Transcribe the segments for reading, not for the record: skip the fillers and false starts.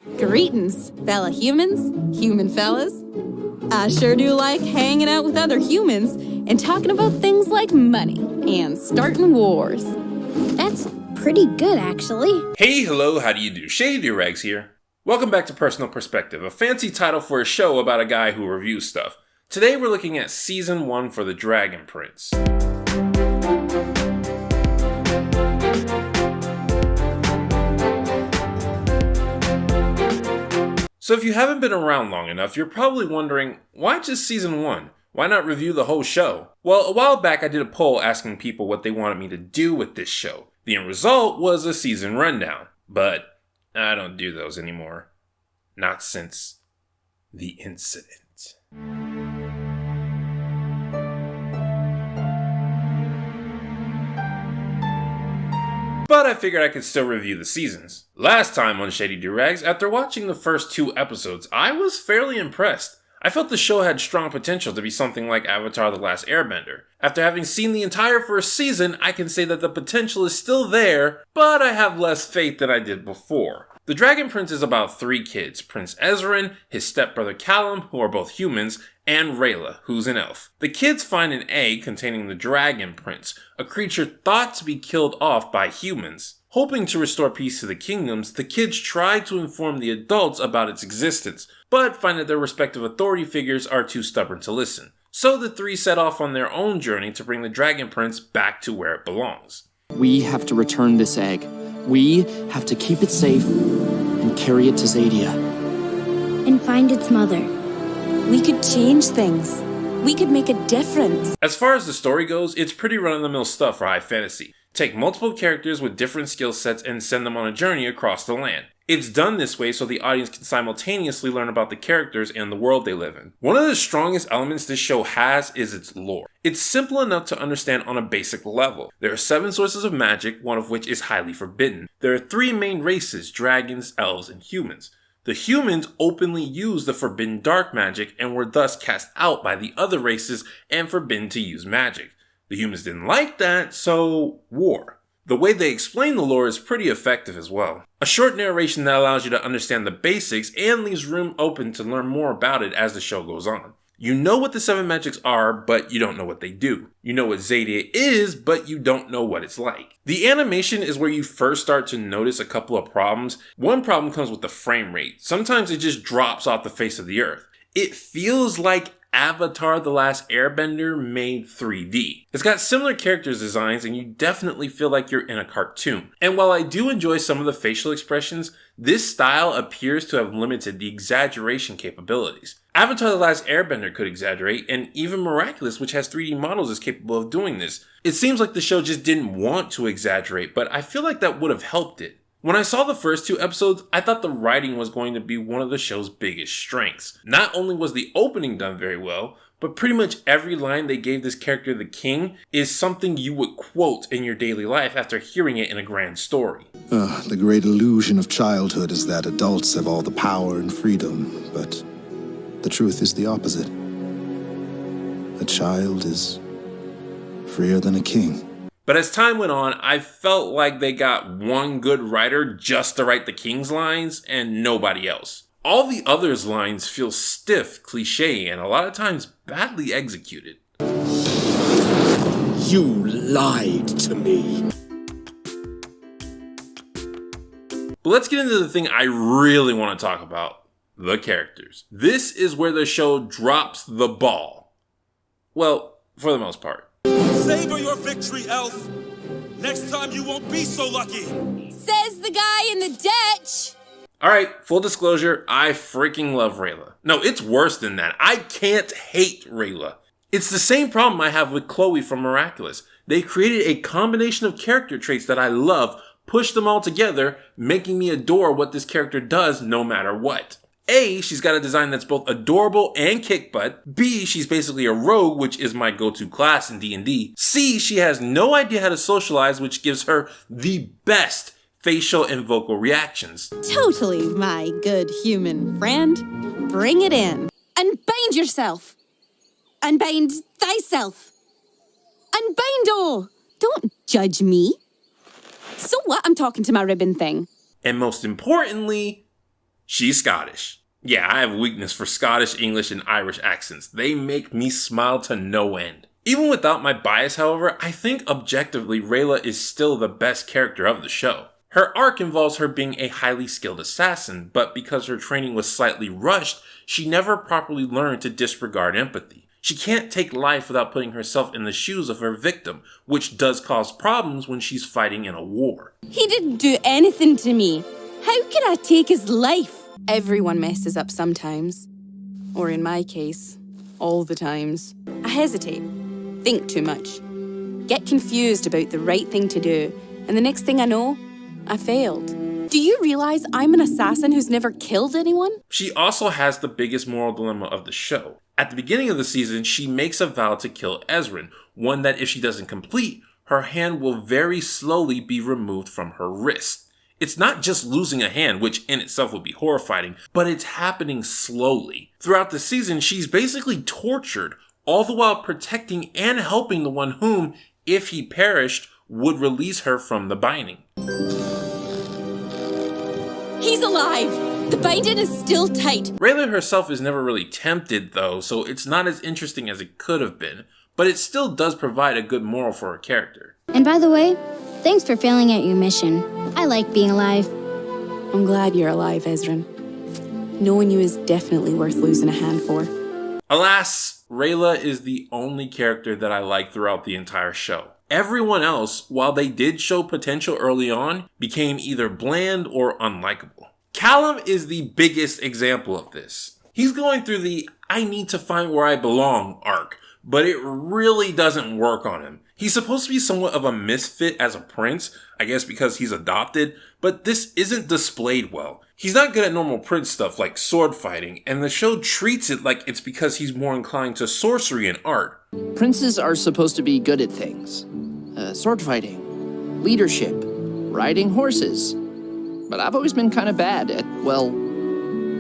Greetings, fella humans, human fellas. I sure do like hanging out with other humans and talking about things like money and starting wars. That's pretty good, actually. Hey, hello, how do you do? Shady Doorags here. Welcome back to Personal Perspective, a fancy title for a show about a guy who reviews stuff. Today we're looking at Season 1 for The Dragon Prince. So if you haven't been around long enough, you're probably wondering, why just Season 1? Why not review the whole show? Well, a while back I did a poll asking people what they wanted me to do with this show. The end result was a season rundown, but I don't do those anymore. Not since the incident. But I figured I could still review the seasons. Last time on Shady Doorags, after watching the first 2 episodes, I was fairly impressed. I felt the show had strong potential to be something like Avatar: The Last Airbender. After having seen the entire first season, I can say that the potential is still there, but I have less faith than I did before. The Dragon Prince is about 3 kids, Prince Ezrin, his stepbrother Callum, who are both humans, and Rayla, who's an elf. The kids find an egg containing the Dragon Prince, a creature thought to be killed off by humans. Hoping to restore peace to the kingdoms, the kids try to inform the adults about its existence, but find that their respective authority figures are too stubborn to listen. So the 3 set off on their own journey to bring the Dragon Prince back to where it belongs. We have to return this egg. We have to keep it safe and carry it to Zadia. And find its mother. We could change things. We could make a difference. As far as the story goes, it's pretty run-of-the-mill stuff for high fantasy. Take multiple characters with different skill sets and send them on a journey across the land. It's done this way so the audience can simultaneously learn about the characters and the world they live in. One of the strongest elements this show has is its lore. It's simple enough to understand on a basic level. There are 7 sources of magic, one of which is highly forbidden. There are 3 main races, dragons, elves, and humans. The humans openly use the forbidden dark magic and were thus cast out by the other races and forbidden to use magic. The humans didn't like that, so war. The way they explain the lore is pretty effective as well. A short narration that allows you to understand the basics and leaves room open to learn more about it as the show goes on. You know what the 7 magics are, but you don't know what they do. You know what Zadia is, but you don't know what it's like. The animation is where you first start to notice a couple of problems. One problem comes with the frame rate. Sometimes it just drops off the face of the earth. It feels like Avatar: The Last Airbender made 3D. It's got similar characters designs and you definitely feel like you're in a cartoon. And while I do enjoy some of the facial expressions, this style appears to have limited the exaggeration capabilities. Avatar: The Last Airbender could exaggerate, and even Miraculous, which has 3D models, is capable of doing this. It seems like the show just didn't want to exaggerate, but I feel like that would have helped it. When I saw the first 2 episodes, I thought the writing was going to be one of the show's biggest strengths. Not only was the opening done very well, but pretty much every line they gave this character, the king, is something you would quote in your daily life after hearing it in a grand story. The great illusion of childhood is that adults have all the power and freedom, but the truth is the opposite. A child is freer than a king. But as time went on, I felt like they got one good writer just to write the king's lines and nobody else. All the others' lines feel stiff, cliche, and a lot of times badly executed. You lied to me. But let's get into the thing I really want to talk about. The characters. This is where the show drops the ball. Well, for the most part. Savor your victory, elf. Next time you won't be so lucky. Says the guy in the ditch. Alright, full disclosure, I freaking love Rayla. No, it's worse than that. I can't hate Rayla. It's the same problem I have with Chloe from Miraculous. They created a combination of character traits that I love, pushed them all together, making me adore what this character does no matter what. A, she's got a design that's both adorable and kick butt. B, she's basically a rogue, which is my go-to class in D&D. C, she has no idea how to socialize, which gives her the best facial and vocal reactions. Totally, my good human friend. Bring it in. Unbind yourself. Unbind thyself. Unbind all. Don't judge me. So what? I'm talking to my ribbon thing. And most importantly, She's Scottish. Yeah, I have a weakness for Scottish, English, and Irish accents. They make me smile to no end. Even without my bias, however, I think objectively Rayla is still the best character of the show. Her arc involves her being a highly skilled assassin, but because her training was slightly rushed, she never properly learned to disregard empathy. She can't take life without putting herself in the shoes of her victim, which does cause problems when she's fighting in a war. He didn't do anything to me. How could I take his life? Everyone messes up sometimes. Or in my case, all the times. I hesitate, think too much, get confused about the right thing to do, and the next thing I know, I failed. Do you realize I'm an assassin who's never killed anyone? She also has the biggest moral dilemma of the show. At the beginning of the season, she makes a vow to kill Ezrin, one that if she doesn't complete, her hand will very slowly be removed from her wrist. It's not just losing a hand, which in itself would be horrifying, but it's happening slowly. Throughout the season, she's basically tortured, all the while protecting and helping the one whom, if he perished, would release her from the binding. He's alive! The binding is still tight. Rayla herself is never really tempted though, so it's not as interesting as it could have been, but it still does provide a good moral for her character. And by the way, thanks for failing at your mission. I like being alive. I'm glad you're alive, Ezrin. Knowing you is definitely worth losing a hand for. Alas, Rayla is the only character that I like throughout the entire show. Everyone else, while they did show potential early on, became either bland or unlikable. Callum is the biggest example of this. He's going through the I need to find where I belong arc, but it really doesn't work on him. He's supposed to be somewhat of a misfit as a prince, I guess because he's adopted, but this isn't displayed well. He's not good at normal prince stuff like sword fighting, and the show treats it like it's because he's more inclined to sorcery and art. Princes are supposed to be good at things. Sword fighting, leadership, riding horses. But I've always been kind of bad at, well,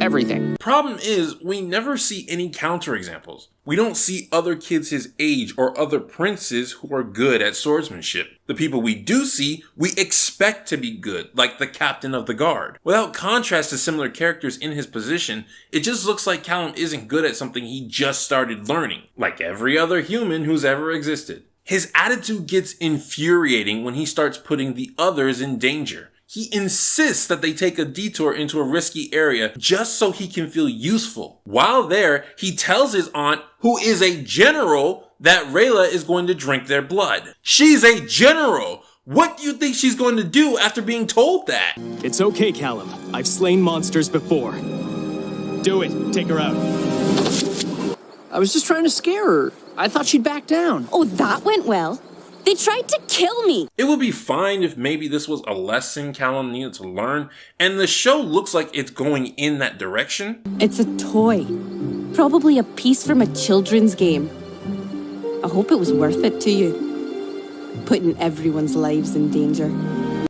everything. Problem is, we never see any counterexamples. We don't see other kids his age or other princes who are good at swordsmanship. The people we do see, we expect to be good, like the captain of the guard. Without contrast to similar characters in his position, it just looks like Callum isn't good at something he just started learning, like every other human who's ever existed. His attitude gets infuriating when he starts putting the others in danger. He insists that they take a detour into a risky area just so he can feel useful. While there, he tells his aunt, who is a general, that Rayla is going to drink their blood. She's a general! What do you think she's going to do after being told that? It's okay, Callum. I've slain monsters before. Do it. Take her out. I was just trying to scare her. I thought she'd back down. Oh, that went well. They tried to kill me. It would be fine if maybe this was a lesson Callum needed to learn, and the show looks like it's going in that direction. It's a toy. Probably a piece from a children's game. I hope it was worth it to you. Putting everyone's lives in danger.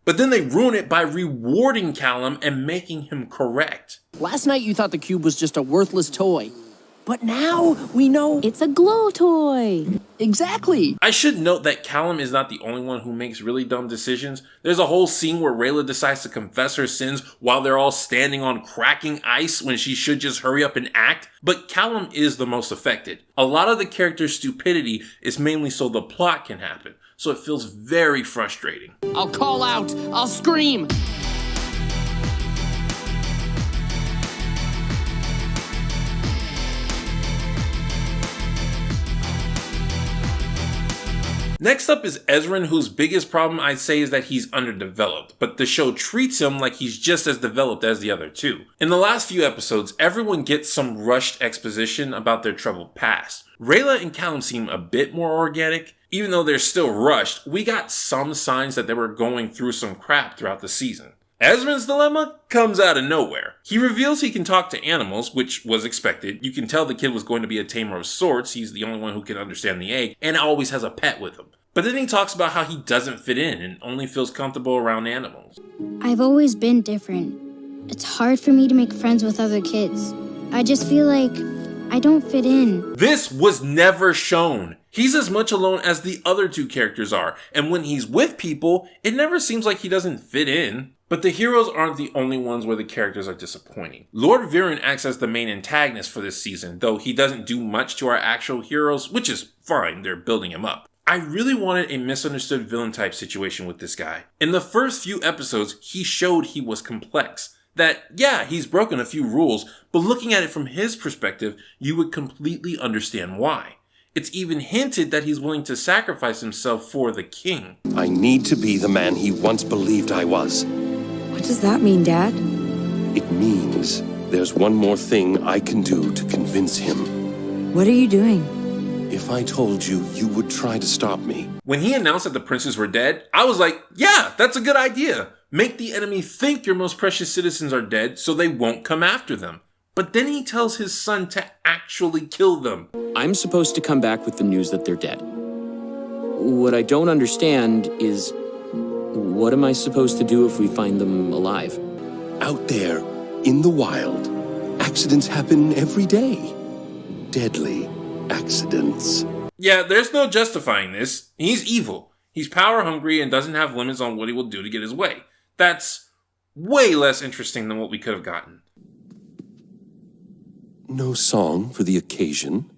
But then they ruin it by rewarding Callum and making him correct. Last night you thought the cube was just a worthless toy. But now we know... It's a glow toy. Exactly. I should note that Callum is not the only one who makes really dumb decisions. There's a whole scene where Rayla decides to confess her sins while they're all standing on cracking ice when she should just hurry up and act. But Callum is the most affected. A lot of the character's stupidity is mainly so the plot can happen. So it feels very frustrating. I'll call out. I'll scream. Next up is Ezrin, whose biggest problem I'd say is that he's underdeveloped, but the show treats him like he's just as developed as the other two. In the last few episodes, everyone gets some rushed exposition about their troubled past. Rayla and Callum seem a bit more organic. Even though they're still rushed, we got some signs that they were going through some crap throughout the season. Ezrin's dilemma comes out of nowhere. He reveals he can talk to animals, which was expected. You can tell the kid was going to be a tamer of sorts. He's the only one who can understand the egg, and always has a pet with him. But then he talks about how he doesn't fit in and only feels comfortable around animals. I've always been different. It's hard for me to make friends with other kids. I just feel like I don't fit in. This was never shown. He's as much alone as the other two characters are, and when he's with people, it never seems like he doesn't fit in. But the heroes aren't the only ones where the characters are disappointing. Lord Viren acts as the main antagonist for this season, though he doesn't do much to our actual heroes, which is fine, they're building him up. I really wanted a misunderstood villain type situation with this guy. In the first few episodes, he showed he was complex. That, yeah, he's broken a few rules, but looking at it from his perspective, you would completely understand why. It's even hinted that he's willing to sacrifice himself for the king. I need to be the man he once believed I was. What does that mean, Dad? It means there's one more thing I can do to convince him. What are you doing? If I told you, you would try to stop me. When he announced that the princes were dead, I was like, yeah, that's a good idea. Make the enemy think your most precious citizens are dead so they won't come after them. But then he tells his son to actually kill them. I'm supposed to come back with the news that they're dead. What I don't understand is, what am I supposed to do if we find them alive? Out there, in the wild, accidents happen every day. Deadly accidents. Yeah, there's no justifying this. He's evil. He's power hungry and doesn't have limits on what he will do to get his way. That's way less interesting than what we could have gotten. No song for the occasion?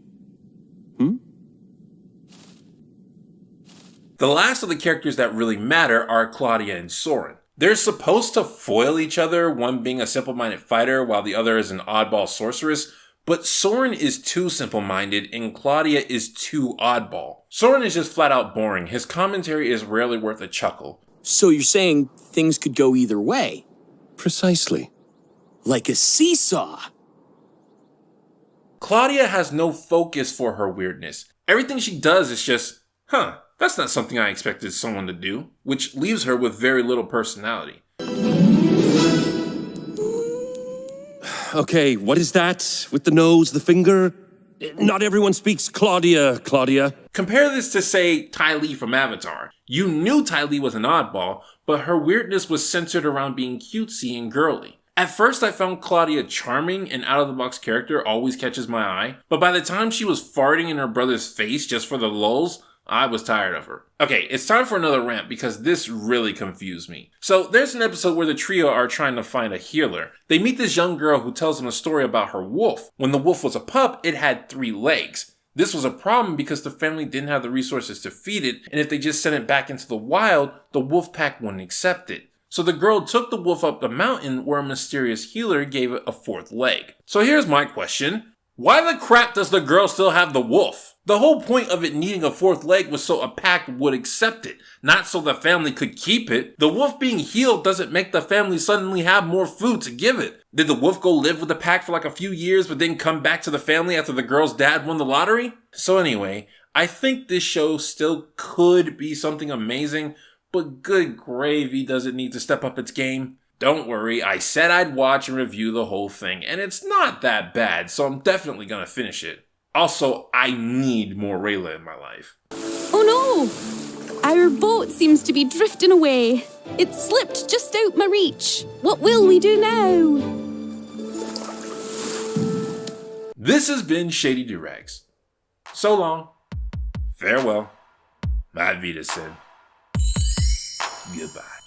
The last of the characters that really matter are Claudia and Sauron. They're supposed to foil each other, one being a simple-minded fighter while the other is an oddball sorceress, but Sauron is too simple-minded and Claudia is too oddball. Sauron is just flat out boring. His commentary is rarely worth a chuckle. So you're saying things could go either way? Precisely. Like a seesaw. Claudia has no focus for her weirdness. Everything she does is just, that's not something I expected someone to do, which leaves her with very little personality. Okay, what is that? With the nose, the finger? Not everyone speaks Claudia. Compare this to, say, Ty Lee from Avatar. You knew Ty Lee was an oddball, but her weirdness was centered around being cutesy and girly. At first, I found Claudia charming, and out-of-the-box character always catches my eye, but by the time she was farting in her brother's face just for the lulz, I was tired of her. Okay, it's time for another rant because this really confused me. So there's an episode where the trio are trying to find a healer. They meet this young girl who tells them a story about her wolf. When the wolf was a pup, it had 3 legs. This was a problem because the family didn't have the resources to feed it, and if they just sent it back into the wild, the wolf pack wouldn't accept it. So the girl took the wolf up the mountain where a mysterious healer gave it a 4th leg. So here's my question. Why the crap does the girl still have the wolf? The whole point of it needing a 4th leg was so a pack would accept it, not so the family could keep it. The wolf being healed doesn't make the family suddenly have more food to give it. Did the wolf go live with the pack for like a few years but then come back to the family after the girl's dad won the lottery? So anyway, I think this show still could be something amazing, but good gravy, does it need to step up its game? Don't worry, I said I'd watch and review the whole thing, and it's not that bad, so I'm definitely gonna finish it. Also, I need more Rayla in my life. Oh no! Our boat seems to be drifting away. It slipped just out my reach. What will we do now? This has been Shady Doorags. So long. Farewell. Auf Wiedersehen. Goodbye.